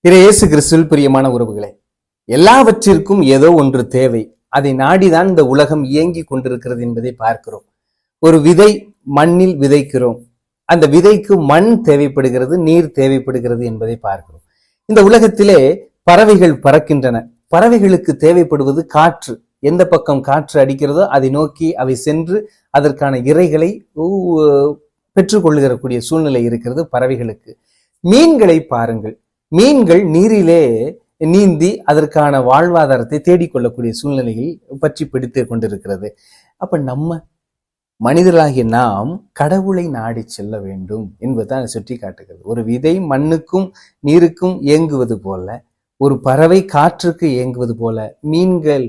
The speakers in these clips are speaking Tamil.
இயேசு கிறிஸ்துவில் பிரியமான உறவுகளே, எல்லாவற்றிற்கும் ஏதோ ஒன்று தேவை. அதை நாடிதான் இந்த உலகம் இயங்கி கொண்டிருக்கிறது என்பதை பார்க்கிறோம். ஒரு விதை மண்ணில் விதைக்கிறோம். அந்த விதைக்கு மண் தேவைப்படுகிறது, நீர் தேவைப்படுகிறது என்பதை பார்க்கிறோம். இந்த உலகத்திலே பறவைகள் பறக்கின்றன. பறவைகளுக்கு தேவைப்படுவது காற்று. எந்த பக்கம் காற்று அடிக்கிறதோ அதை நோக்கி அவை சென்று அதற்கான இரைகளை பெற்றுக்கொள்ளுகிற சூழ்நிலை இருக்கிறது பறவைகளுக்கு. மீன்களை பாருங்கள். மீன்கள் நீரிலே நீந்தி அதற்கான வாழ்வாதாரத்தை தேடிக்கொள்ளக்கூடிய சூழ்நிலையில் பற்றி பிடித்து கொண்டிருக்கிறது. அப்ப நம்ம மனிதர்களாகிய நாம் கடவுளை நாடி செல்ல வேண்டும் என்பதுதான் சுட்டி காட்டுகிறது. ஒரு விதை மண்ணுக்கும் நீருக்கும் இயங்குவது போல, ஒரு பறவை காற்றுக்கு இயங்குவது போல, மீன்கள்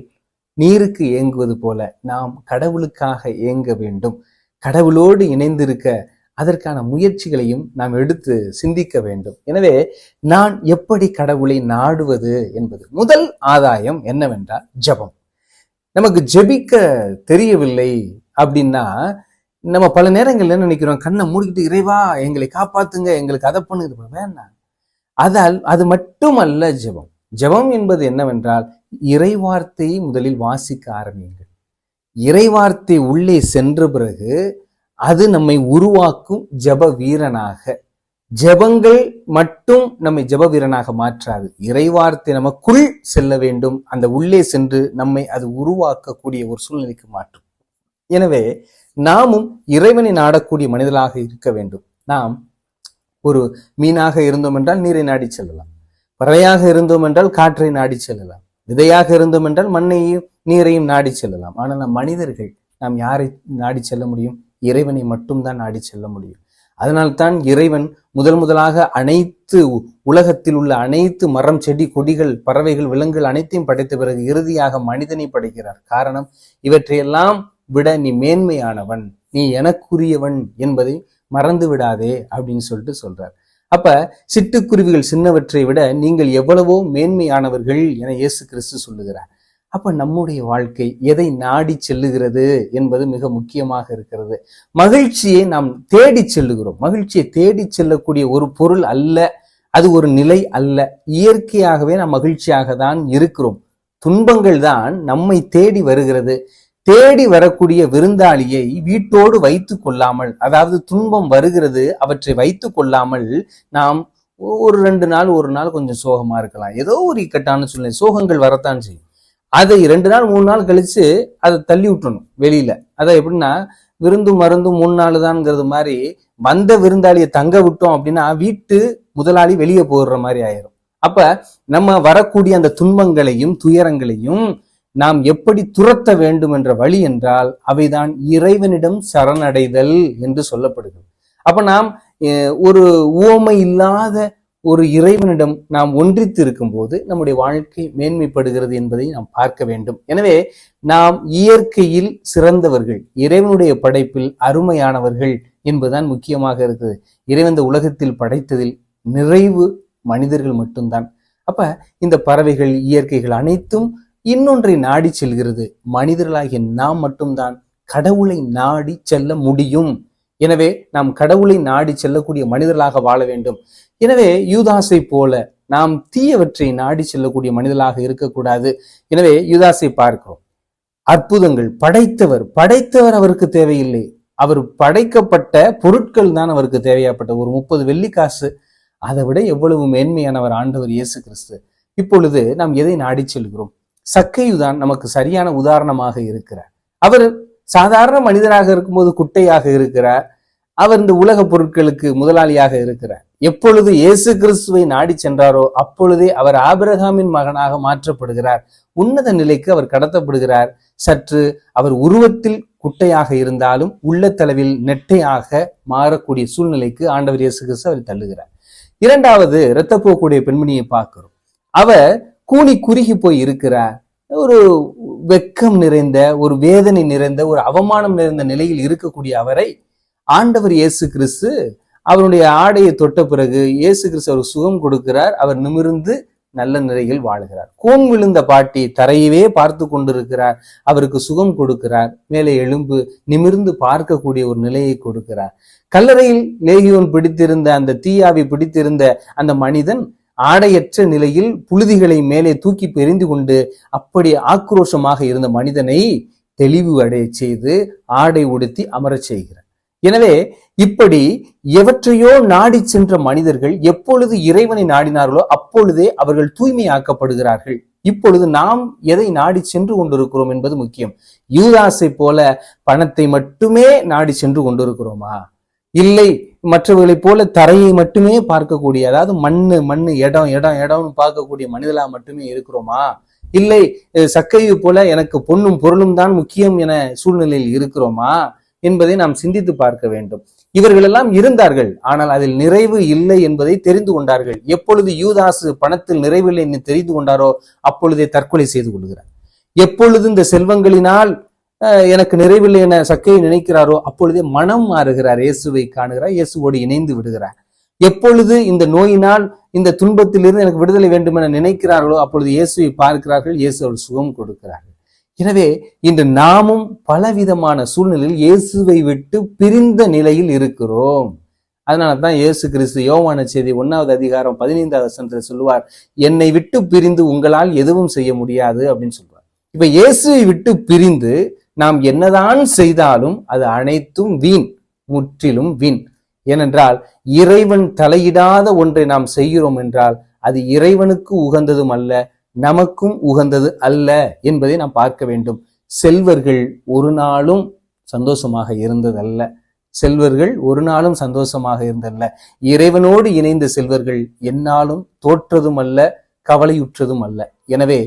நீருக்கு இயங்குவது போல நாம் கடவுளுக்காக இயங்க வேண்டும். கடவுளோடு இணைந்திருக்க அதற்கான முயற்சிகளையும் நாம் எடுத்து சிந்திக்க வேண்டும். எனவே நான் எப்படி கடவுளை நாடுவது என்பது முதல் ஆதாயம் என்னவென்றால் ஜெபம். நமக்கு ஜெபிக்க தெரியவில்லை அப்படின்னா நம்ம பல நேரங்கள்ல என்ன நினைக்கிறோம், கண்ணை மூடிக்கிட்டு இறைவா எங்களை காப்பாத்துங்க, எங்களுக்கு அதை பண்ணுது வேண்டாம். அது மட்டுமல்ல ஜெபம். ஜெபம் என்பது என்னவென்றால் இறைவார்த்தையை முதலில் வாசிக்க ஆரம்பியுங்கள். இறைவார்த்தை உள்ளே சென்ற பிறகு அது நம்மை உருவாக்கும் ஜெப வீரனாக. ஜெபங்கள் மட்டும் நம்மை ஜெப வீரனாக மாற்றாது. இறைவார்த்தை நமக்குள் செல்ல வேண்டும். அந்த உள்ளே சென்று நம்மை அது உருவாக்கக்கூடிய ஒரு சூழ்நிலைக்கு மாற்றும். எனவே நாமும் இறைவனை நாடக்கூடிய மனிதர்களாக இருக்க வேண்டும். நாம் ஒரு மீனாக இருந்தோம் என்றால் நீரை நாடி செல்லலாம். பறவையாக இருந்தோம் என்றால் காற்றை நாடி செல்லலாம். விதையாக இருந்தோம் என்றால் மண்ணையும் நீரையும் நாடி செல்லலாம். ஆனால் நம் மனிதர்கள் நாம் யாரை நாடி செல்ல முடியும்? இறைவனை மட்டும்தான் நாடி செல்ல முடியும். அதனால்தான் இறைவன் முதலாக அனைத்து உலகத்தில் உள்ள அனைத்து மரம், செடி, கொடிகள், பறவைகள், விலங்குகள் அனைத்தையும் படைத்த பிறகு இறுதியாக மனிதனை படைக்கிறார். காரணம், இவற்றையெல்லாம் விட நீ மேன்மையானவன், நீ எனக்குரியவன் என்பதை மறந்து விடாதே அப்படின்னு சொல்றார். அப்ப சிட்டுக்குருவிகள் சின்னவற்றை விட நீங்கள் எவ்வளவோ மேன்மையானவர்கள் என இயேசு கிறிஸ்து சொல்லுகிறார். அப்ப நம்முடைய வாழ்க்கை எதை நாடி செல்லுகிறது என்பது மிக முக்கியமாக இருக்கிறது. மகிழ்ச்சியை நாம் தேடி செல்லுகிறோம். மகிழ்ச்சியை தேடி செல்லக்கூடிய ஒரு பொருள் அல்ல, அது ஒரு நிலை அல்ல. இயற்கையாகவே நாம் மகிழ்ச்சியாக தான் இருக்கிறோம். துன்பங்கள் தான் நம்மை தேடி வருகிறது. தேடி வரக்கூடிய விருந்தாளியை வீட்டோடு வைத்து கொள்ளாமல், அதாவது துன்பம் வருகிறது அவற்றை வைத்து கொள்ளாமல் நாம் ஒரு 2 நாள் ஒரு நாள் கொஞ்சம் சோகமா இருக்கலாம். ஏதோ ஒரு இக்கட்டான சூழ்நிலை, சோகங்கள் வரத்தான் செய்யும். அதை 2 நாள் 3 நாள் கழிச்சு அதை தள்ளி விட்டுறணும் வெளியில. அதை எப்படின்னா விருந்தும் மருந்தும் 3 நாள் தான்ங்கிறது மாதிரி வந்த விருந்தாளியை தங்க விட்டோம் அப்படின்னா வீட்டு முதலாளி வெளியே போடுற மாதிரி ஆயிரும். அப்ப நம்ம வரக்கூடிய அந்த துன்பங்களையும் துயரங்களையும் நாம் எப்படி துரத்த வேண்டும் என்ற வழி என்றால் அவைதான் இறைவனிடம் சரணடைதல் என்று சொல்லப்படுகிறது. அப்ப நாம் ஒரு உவமை இல்லாத ஒரு இறைவனிடம் நாம் ஒன்றித்து இருக்கும் போது நம்முடைய வாழ்க்கை மேன்மைப்படுகிறது என்பதை நாம் பார்க்க வேண்டும். எனவே நாம் இயற்கையில் சிறந்தவர்கள், இறைவனுடைய படைப்பில் அருமையானவர்கள் என்பதுதான் முக்கியமாக இருக்குது. இறைவன் இந்த உலகத்தில் படைத்ததில் நிறைவு மனிதர்கள் மட்டும்தான். அப்ப இந்த பறவைகள், இயற்கைகள் அனைத்தும் இன்னொன்றை நாடி செல்கிறது. மனிதர்களாகிய நாம் மட்டும்தான் கடவுளை நாடி செல்ல முடியும். எனவே நாம் கடவுளை நாடி செல்லக்கூடிய மனிதர்களாக வாழ வேண்டும். எனவே யூதாசை போல நாம் தீயவற்றை நாடி செல்லக்கூடிய மனிதர்களாக இருக்கக்கூடாது. எனவே யூதாசை பார்க்கிறோம். அற்புதங்கள் படைத்தவர் அவருக்கு தேவையில்லை. அவர் படைக்கப்பட்ட பொருட்கள் தான் அவருக்கு தேவையாப்பட்ட ஒரு 30 வெள்ளிக்காசு. அதை விட எவ்வளவு மேன்மையானவர் ஆண்டவர் இயேசு கிறிஸ்து. இப்பொழுது நாம் எதை நாடி செல்கிறோம்? சக்கையுதான் நமக்கு சரியான உதாரணமாக இருக்கிறார். அவர் சாதாரண மனிதராக இருக்கும்போது குட்டையாக இருக்கிறார். அவர் இந்த உலக பொருட்களுக்கு முதலாளியாக இருக்கிறார். எப்பொழுது இயேசு கிறிஸ்துவை நாடி சென்றாரோ அப்பொழுதே அவர் ஆபிரகாமின் மகனாக மாற்றப்படுகிறார். உன்னத நிலைக்கு அவர் கடத்தப்படுகிறார். சற்று அவர் உருவத்தில் குட்டையாக இருந்தாலும் உள்ளத்தளவில் நெட்டையாக மாறக்கூடிய சூழ்நிலைக்கு ஆண்டவர் இயேசு கிறிஸ்து அவர் தள்ளுகிறார். இரண்டாவது, இரத்தப்போக்குடைய பெண்மணியை பார்க்கிறோம். அவர் கூனி குறுகி போய் இருக்கிறார். ஒரு வெக்கம் நிறைந்த, ஒரு வேதனை நிறைந்த, ஒரு அவமானம் நிறைந்த நிலையில் இருக்கக்கூடிய அவரை ஆண்டவர் இயேசு கிறிஸ்து அவருடைய ஆடையை தொட்ட பிறகு இயேசு கிறிஸ்து அவர் சுகம் கொடுக்கிறார். அவர் நிமிர்ந்து நல்ல நிலையில் வாழுகிறார். கூன் விழுந்த பாட்டி தரையவே பார்த்து கொண்டிருக்கிறார். அவருக்கு சுகம் கொடுக்கிறார். மேலே எழும்பு நிமிர்ந்து பார்க்கக்கூடிய ஒரு நிலையை கொடுக்கிறார். கல்லறையில் லேகியோன் பிடித்திருந்த அந்த தீயாவி பிடித்திருந்த அந்த மனிதன் ஆடையற்ற நிலையில் புழுதிகளை மேலே தூக்கி எறிந்து கொண்டு அப்படி ஆக்ரோஷமாக இருந்த மனிதனை தெளிவு அடைய செய்து ஆடை உடுத்தி அமரச் செய்கிறார். எனவே இப்படி எவற்றையோ நாடி சென்ற மனிதர்கள் எப்பொழுது இறைவனை நாடினார்களோ அப்பொழுதே அவர்கள் தூய்மையாக்கப்படுகிறார்கள். இப்பொழுது நாம் எதை நாடி சென்று கொண்டிருக்கிறோம் என்பது முக்கியம். யூதாசை போல பணத்தை மட்டுமே நாடி சென்று கொண்டிருக்கிறோமா? இல்லை மற்றவர்களைப் போல தரையை மட்டுமே பார்க்கக்கூடிய, அதாவது மண்ணு இடம்னு பார்க்கக்கூடிய மனிதர்களா மட்டுமே இருக்கிறோமா? இல்லை சக்கையை போல எனக்கு பொன்னும் பொருளும் தான் முக்கியம் என சூழ்நிலையில் இருக்கிறோமா என்பதை நாம் சிந்தித்து பார்க்க வேண்டும். இவர்கள் எல்லாம் இருந்தார்கள், ஆனால் அதில் நிறைவு இல்லை என்பதை தெரிந்து கொண்டார்கள். எப்பொழுது யூதாசு பணத்தில் நிறைவில்லை என்று தெரிந்து கொண்டாரோ அப்பொழுதே தற்கொலை செய்து கொள்கிறார். எப்பொழுது இந்த செல்வங்களினால் எனக்கு நிறைவில்லை என சக்கையை நினைக்கிறாரோ அப்பொழுதே மனம் மாறுகிறார், இயேசுவை காணுகிறார், இயேசுவோடு இணைந்து விடுகிறார். எப்பொழுது இந்த நோயினால் இந்த துன்பத்திலிருந்து எனக்கு விடுதலை வேண்டும் என நினைக்கிறார்களோ அப்பொழுது இயேசுவை பார்க்கிறார்கள், இயேசு அவர் சுகம் கொடுக்கிறார்கள். எனவே இன்று நாமும் பலவிதமான சூழ்நிலையில் இயேசுவை விட்டு பிரிந்த நிலையில் இருக்கிறோம். அதனாலதான் இயேசு கிறிஸ்து யோவான செய்தி 1வது அதிகாரம் 15வது வசனத்தில் சொல்லுவார், என்னை விட்டு பிரிந்து உங்களால் எதுவும் செய்ய முடியாது அப்படின்னு சொல்றார். இப்ப இயேசுவை விட்டு பிரிந்து நாம் என்னதான் செய்தாலும் அது அனைத்தும் வீண், முற்றிலும் வீண். ஏனென்றால் இறைவன் தலையிடாத ஒன்றை நாம் செய்கிறோம் என்றால் அது இறைவனுக்கு உகந்ததும் அல்ல, நமக்கும் உகந்தது அல்ல என்பதை நாம் பார்க்க வேண்டும். செல்வர்கள் ஒரு நாளும் சந்தோஷமாக இருந்ததல்ல, செல்வர்கள் ஒரு நாளும் சந்தோஷமாக இருந்ததல்ல. இறைவனோடு இணைந்த செல்வர்கள் எந்நாளும் தோற்றதும் அல்ல, கவலையுற்றதும் அல்ல. எனவே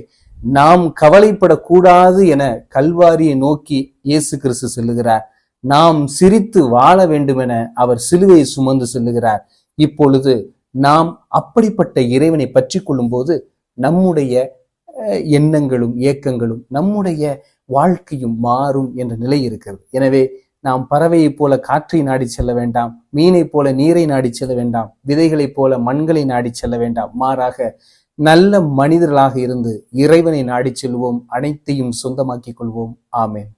நாம் கவலைப்படக்கூடாது என கல்வாரியை நோக்கி இயேசு கிறிஸ்து செல்லுகிறார். நாம் சிரித்து வாழ வேண்டும் என அவர் சிலுவையை சுமந்து செல்லுகிறார். இப்பொழுது நாம் அப்படிப்பட்ட இறைவனை பற்றி கொள்ளும் போது நம்முடைய எண்ணங்களும் ஏக்கங்களும் நம்முடைய வாழ்க்கையும் மாறும் என்ற நிலை இருக்கிறது. எனவே நாம் பறவையை போல காற்றை நாடி செல்ல வேண்டாம், மீனை போல நீரை நாடி செல்ல வேண்டாம், விதைகளைப் போல மண்களை நாடி செல்ல வேண்டாம். மாறாக நல்ல மனிதர்களாக இருந்து இறைவனை நாடி செல்வோம், அனைத்தையும் சொந்தமாக்கிக் கொள்வோம். ஆமென்.